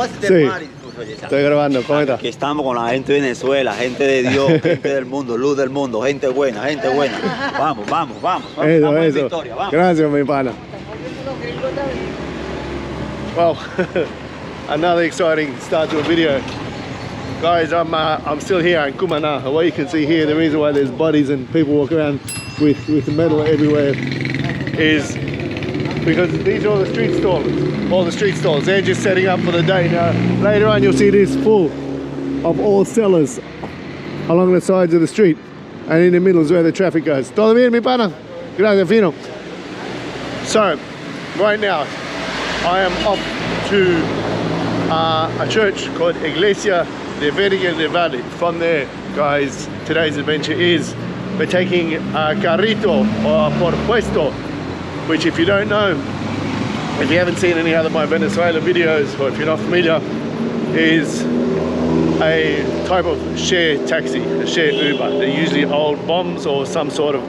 Sí, estoy grabando, ¿cómo está? Aquí estamos con la gente de Venezuela, gente de Dios, gente del mundo, luz del mundo, gente buena, gente buena. Vamos, vamos, vamos. Eso, en eso. victoria, vamos. Gracias, mi pana. Well, another exciting start to a video. Guys, I'm still here in Cumana. What you can see here, the reason why there's bodies and people walk around with the metal everywhere is because these are all the street stalls. All the street stalls, they're just setting up for the day. Now, later on you'll see this full of all sellers along the sides of the street. And in the middle is where the traffic goes. Todo bien, mi pana? Gracias, fino. So, right now, I am off to a church called Iglesia de Virgen del Valle. From there, guys, today's adventure is we're taking a carrito or por puesto, which, if you don't know, if you haven't seen any other of my Venezuela videos, or if you're not familiar, is a type of share taxi, a share Uber. They're usually old bombs or some sort of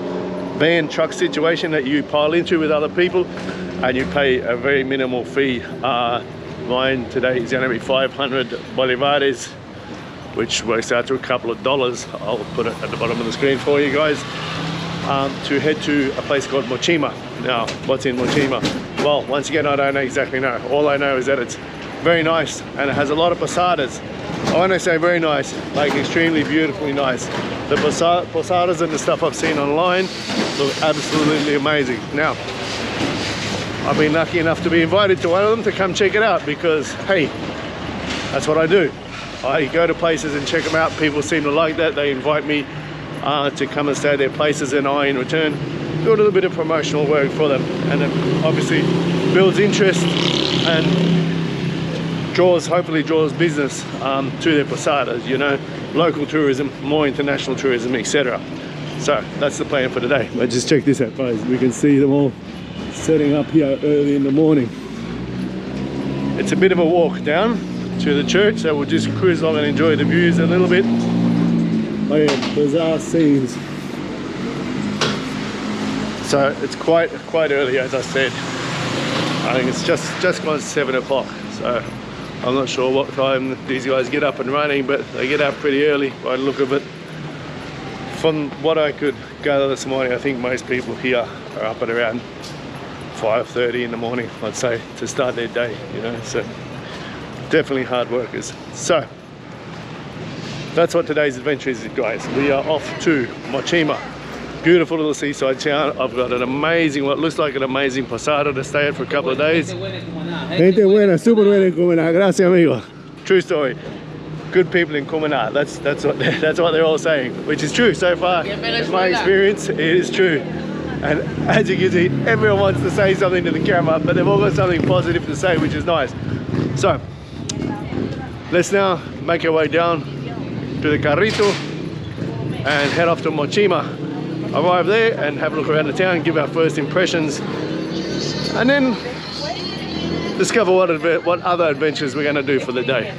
van truck situation that you pile into with other people, and you pay a very minimal fee. Mine today is going to be 500 bolivares, which works out to a couple of dollars. I'll put it at the bottom of the screen for you guys, to head to a place called Mochima. Now, what's in Mochima? Well, once again, I don't exactly know. All I know is that it's very nice and it has a lot of posadas. When I say very nice, like extremely beautifully nice. The posadas and the stuff I've seen online look absolutely amazing. Now, I've been lucky enough to be invited to one of them to come check it out because, hey, that's what I do. I go to places and check them out. People seem to like that. They invite me to come and stay at their places, and I, in return, do a little bit of promotional work for them. And it obviously builds interest and hopefully draws business to their posadas, you know, local tourism, more international tourism, etc. So that's the plan for today. But just check this out, guys. We can see them all setting up here early in the morning. It's a bit of a walk down to the church, so we'll just cruise along and enjoy the views a little bit. Oh yeah, bizarre scenes. So it's quite early, as I said. I think it's just gone 7 o'clock. So I'm not sure what time these guys get up and running, but they get up pretty early by the look of it. From what I could gather this morning, I think most people here are up at around 5:30 in the morning, I'd say, to start their day, you know. So definitely hard workers. So that's what today's adventure is, guys. We are off to Mochima, beautiful little seaside town. I've got an amazing, what looks like an amazing posada to stay at for a couple of days. Gente buena, super buena en Cumana. Gracias, amigo. True story. Good people in Cumana. That's what they're all saying, which is true so far. In my experience, it is true. And as you can see, everyone wants to say something to the camera, but they've all got something positive to say, which is nice. So let's now make our way down to the carrito and head off to Mochima. Arrive there and have a look around the town, give our first impressions, and then discover what other adventures we're going to do for the day.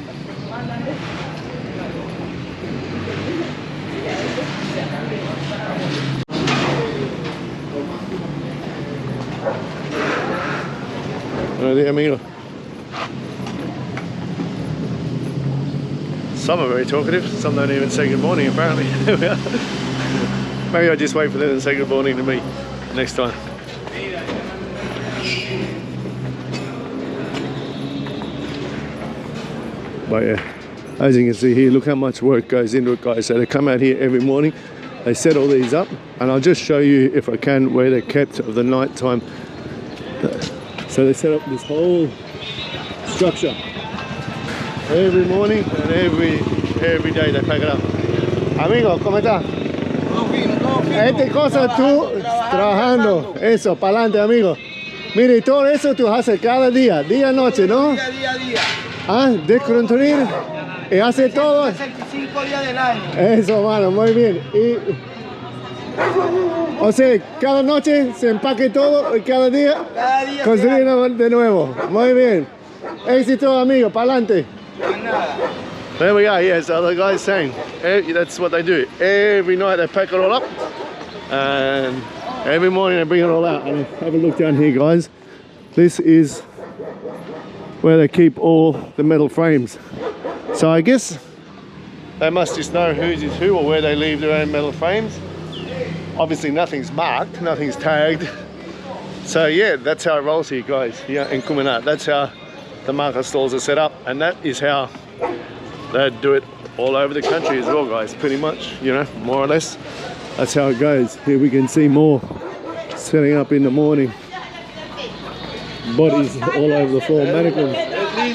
Buenos días, amigo. Some are very talkative, some don't even say good morning apparently. Maybe I just wait for them to say good morning to me next time. But yeah, as you can see here, look how much work goes into it, guys. So they come out here every morning, they set all these up, and I'll just show you, if I can, where they're kept of the night time. So they set up this whole structure every morning, and every day they pack it up. Amigo, ¿cómo está? Esta cosa tú trabajando, eso, para adelante, amigo. Mire, todo eso tú haces cada día, día, noche, ¿no? Día. Ah, desconstruir, y hace todo. 65 días del año. Eso, mano, muy bien. Y, o sea, cada noche se empaque todo y cada día construir de nuevo. Muy bien. Éxito, amigo, para adelante. There we are, yes, other guys saying that's what they do. Every night they pack it all up, and every morning they bring it all out. And have a look down here, guys. This is where they keep all the metal frames. So I guess they must just know whose is who or where they leave their own metal frames. Obviously nothing's marked, nothing's tagged. So yeah, that's how it rolls here, guys, here in Cumana. That's how the market stalls are set up, and that is how they do it all over the country as well, guys, pretty much, you know, more or less. That's how it goes. Here we can see more setting up in the morning. Bodies all over the floor, mannequins.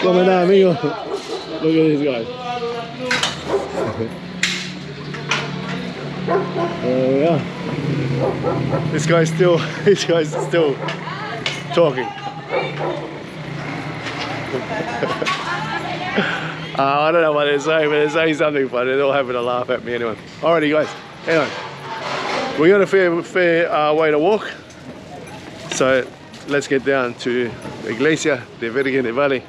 Cumana, amigo. Look at these guys. There we are. This guy's still talking. I don't know what they're saying, but they're saying something funny. They're all having a laugh at me anyway. Alrighty, guys. Anyway, we got a fair way to walk. So let's get down to the Iglesia de Virgen del Valle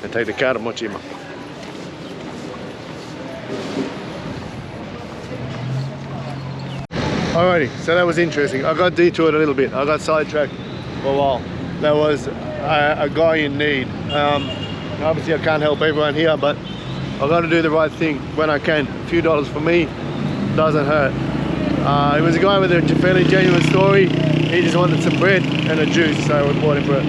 and take the car to Mochima. Alrighty, so that was interesting. I got detoured a little bit. I got sidetracked for a while. There was a guy in need. Obviously I can't help everyone here, but I've got to do the right thing when I can. A few dollars for me doesn't hurt. It was a guy with a fairly genuine story. He just wanted some bread and a juice, so I bought him for it.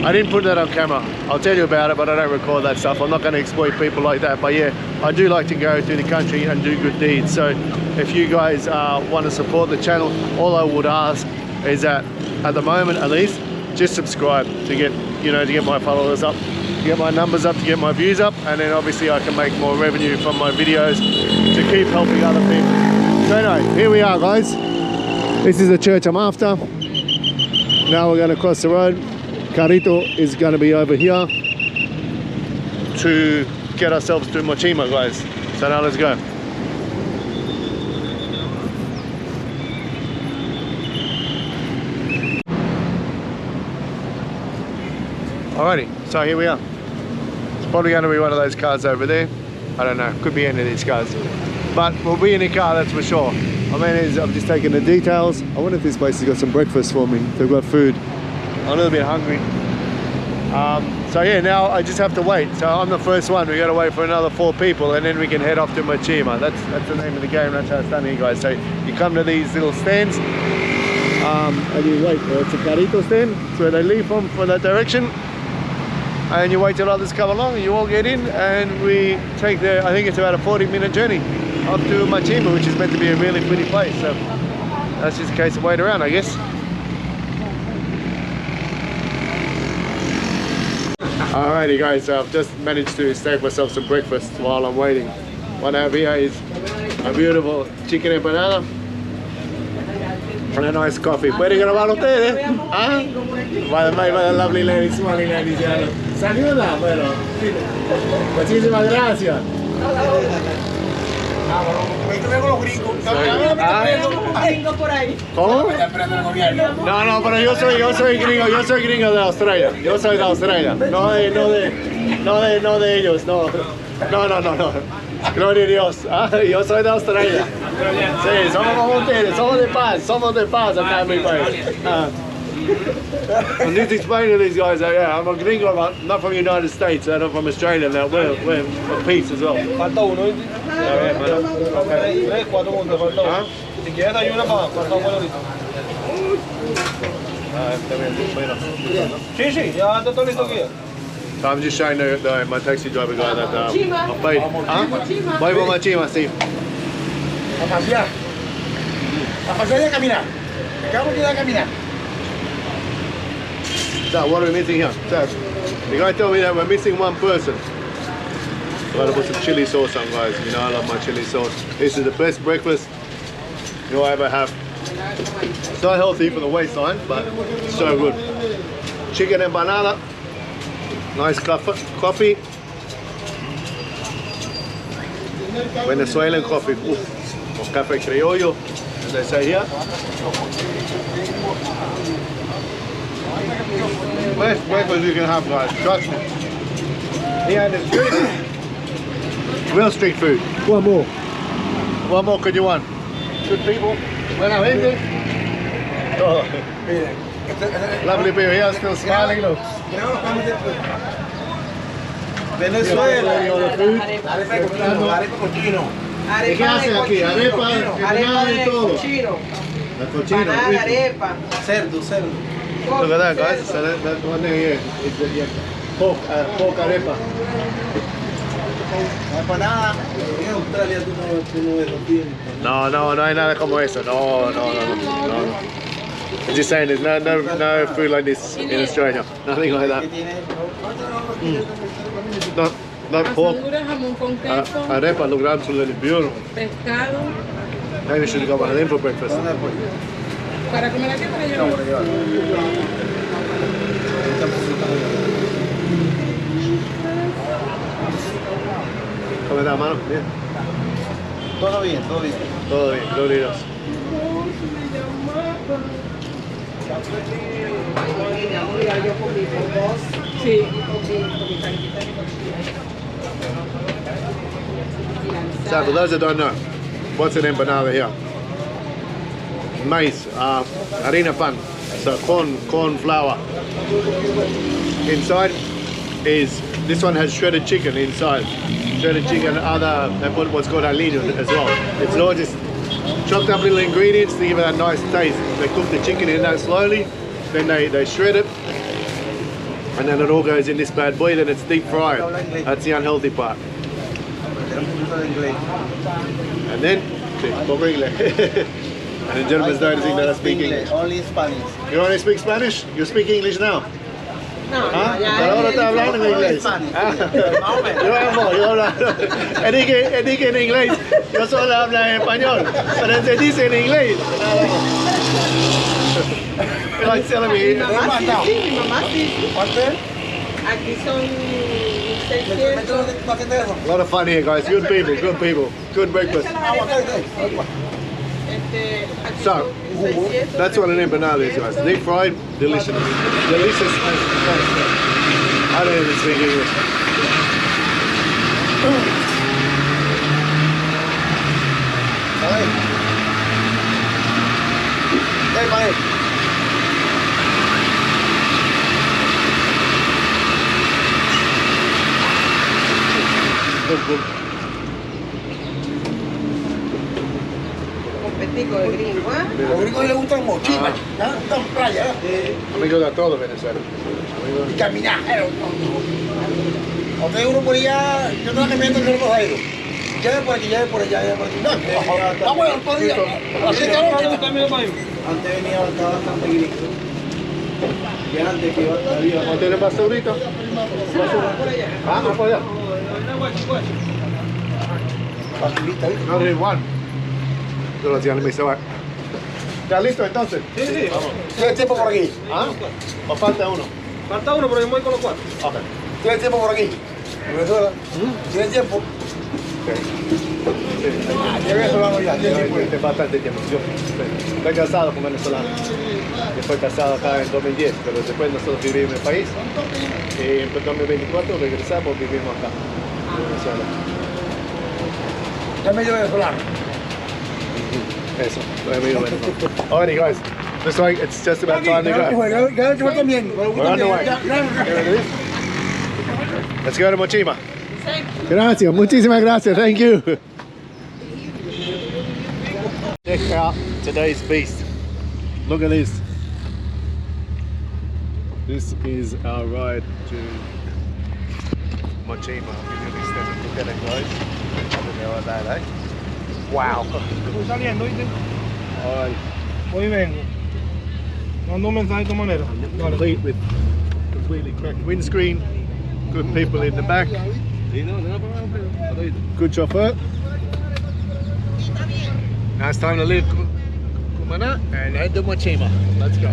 I didn't put that on camera. I'll tell you about it, but I don't record that stuff. I'm not going to exploit people like that. But yeah, I do like to go through the country and do good deeds. So if you guys want to support the channel, all I would ask is that, at the moment at least, just subscribe to get, you know, to get my followers up, to get my numbers up, to get my views up, and then obviously I can make more revenue from my videos to keep helping other people. So anyway, here we are, guys. This is the church I'm after. Now we're going to cross the road. Carrito is going to be over here to get ourselves to Mochima, guys. So now let's go. Alrighty, so here we are. It's probably going to be one of those cars over there. I don't know, could be any of these cars. But we'll be in a car, that's for sure. I mean, I'm just taking the details. I wonder if this place has got some breakfast for me. They've got food. I'm a little bit hungry. So yeah, now I just have to wait. So I'm the first one. We got to wait for another 4 people, and then we can head off to Mochima. That's the name of the game. That's how it's done here, guys. So you come to these little stands, and you wait. It's a carrito stand. It's where they leave from for that direction. And you wait till others come along, and you all get in, and we take I think it's about a 40-minute journey up to Mochima, which is meant to be a really pretty place. So that's just a case of wait around, I guess. Alrighty, guys, so I've just managed to save myself some breakfast while I'm waiting. What I have here is a beautiful chicken empanada and a nice coffee. ¿Puede grabar ustedes? ¿Ah? By the lovely ladies, smiling ladies. Saluda, bueno. Muchísimas gracias. ¿Cómo? No, pero yo soy gringo de Australia. Yo soy de Australia, no de ellos, no. Gloria a Dios. Yo soy de Australia. Sí, somos como ustedes, somos de paz acá en mi país. I'm just explaining to these guys that yeah, I'm a gringo, I'm not from the United States, I'm from Australia now. We're for peace as well. Falta uno. Tres, cuatro puntos, falta uno. Si quieres hay una para falta uno ahorita. Sí, ya está todo listo aquí. So I'm just showing my taxi driver guy that I paid. Voy por Mochima, sí. A pasear y a caminar. Acabamos de ir a caminar. So what are we missing here? So the guy told me that we're missing one person. I'm gonna put some chili sauce on, guys. You know I love my chili sauce. This is the best breakfast you'll ever have. It's not healthy for the waistline, but it's so good. Chicken empanada, nice coffee. Venezuelan coffee, or cafe criollo, as they say here. Best breakfast you can have, guys, trust me. Here in the street, real street food. One more could you want? Good people, buena gente. Oh. Lovely people here, still smiling, look. Venezuela. Arepa cochino. ¿Qué hacen aquí? Arepa, empanada y todo. La cochino. Empanada, arepa. Cerdo. Look at that, guys. So that one thing here is the pork arepa. Empanada. En Australia tú no ves los tienes. No hay nada como eso. No. I'm just saying, there's no food like this in Australia. Nothing like that. Not pork. Jamón con queso, Arepa looks absolutely beautiful. pescado. Maybe we should go back in for breakfast. Para comer aquí para llevar. ¿Cómo está, mano? Bien. Todo bien. Todo bien, glorioso. Sí. So, for those that don't know, what's an empanada here? Maize, harina pan, so corn flour. Inside is, this one has shredded chicken inside. Shredded chicken, they put what's called aliño as well. It's all just chopped up little ingredients to give it that nice taste. They cook the chicken in that slowly, then they shred it, and then it all goes in this bad boy, then it's deep fried. That's the unhealthy part. And then, poco inglés. And the gentleman's noticing that I speak English. Only Spanish. You only speak Spanish? You speak English now? No, ¿Ah? ya. Pero ahora está hablando en inglés. Yo hablo. Él dice en inglés. Yo solo hablo en español. Pero él se dice en inglés. Like telling me. Mi mamá sí. ¿Cuánto es? Aquí son 600. A lot of fun here, guys. Good people. Good breakfast. Aquí So, son 600. that's what an empanada is, guys. Deep fried, delicious. Delicious as I don't even speak English. Competico de gringo, ¿eh? A los gringos les gustan Mochima, les gustan playa. Amigos de todo Venezuela. Y caminar. O tengo uno por allá, yo estaba caminando en el Rosario. Ya por aquí, ya por allá, ya por aquí. No, vamos al otro día. Así que antes venía estaba bastante gringo. Y antes que iba ¿No tiene basurita? Vamos por allá. basurita, ¿viste? No, there's one. Yo lo hacía, me dice, va. ¿Ya listo entonces? Sí. ¿Tienes tiempo por aquí? ¿Ah? ¿O falta uno? Falta uno, pero yo me voy con los 4. Ok. ¿Tienes tiempo por aquí? Venezuela. ¿Tienes tiempo? Ya venezolano ya, tienes tiempo. Este es bastante tiempo. Yo estoy casado con venezolano. Yo fui casado acá en 2010, pero después nosotros vivimos en el país. Y en 2024 regresamos, vivimos acá, en Venezuela. Ya medio venezolano. Eso, alrighty guys, looks like it's just about time to go. Yo también. We're on the way. Here it is. Let's go to Mochima. Gracias, muchísimas gracias, thank you. Check out today's beast. Look at this. This is our ride to Mochima. I'll give you an extended look at it, guys. I don't know what that, eh? Wow. Estoy saliendo, ¿viste? Alright. Hoy vengo. Mando un mensaje de tu manera. Complete with completely cracked windscreen, good people in the back, good chauffeur. Now it's time to leave Cumana and head to Mochima. Let's go.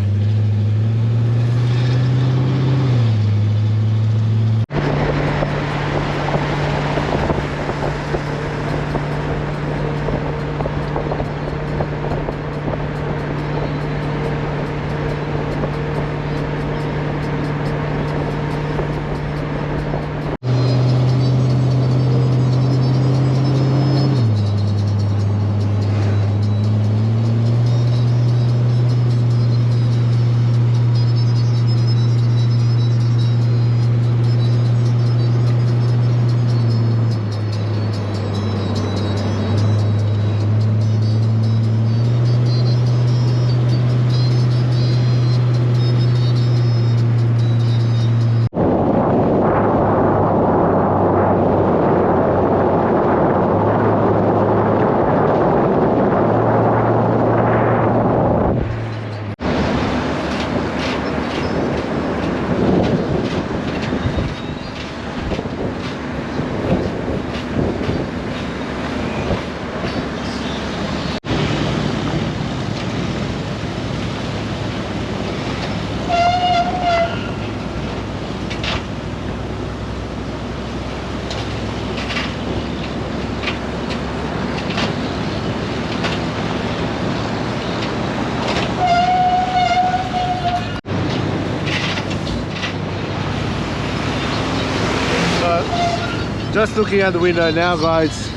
just looking out the window now, guys,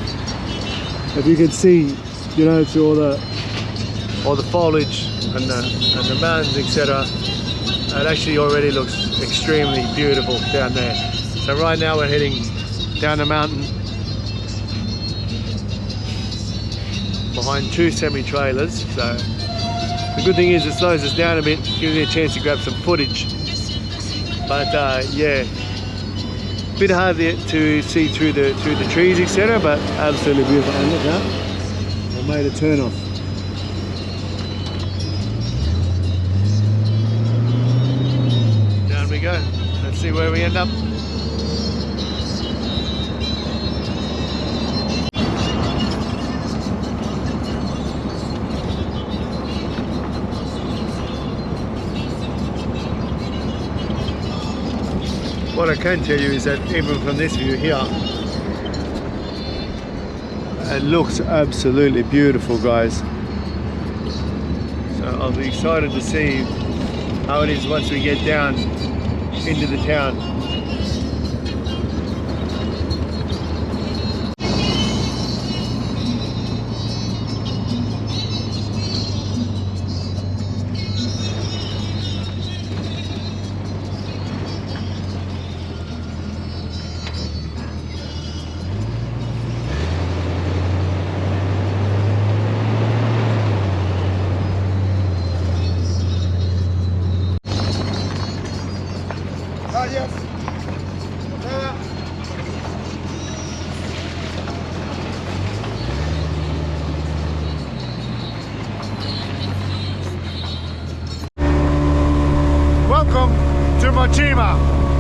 if you can see, you know, through all the foliage and the mountains, etc. It actually already looks extremely beautiful down there. So right now we're heading down the mountain behind 2 semi-trailers. So the good thing is it slows us down a bit, gives me a chance to grab some footage. But yeah, a bit hard to see through the trees, etc. But absolutely beautiful. And look out, I made a turn off. Down we go. Let's see where we end up. What I can tell you is that even from this view here, it looks absolutely beautiful, guys. So I'll be excited to see how it is once we get down into the town. Welcome to Mochima.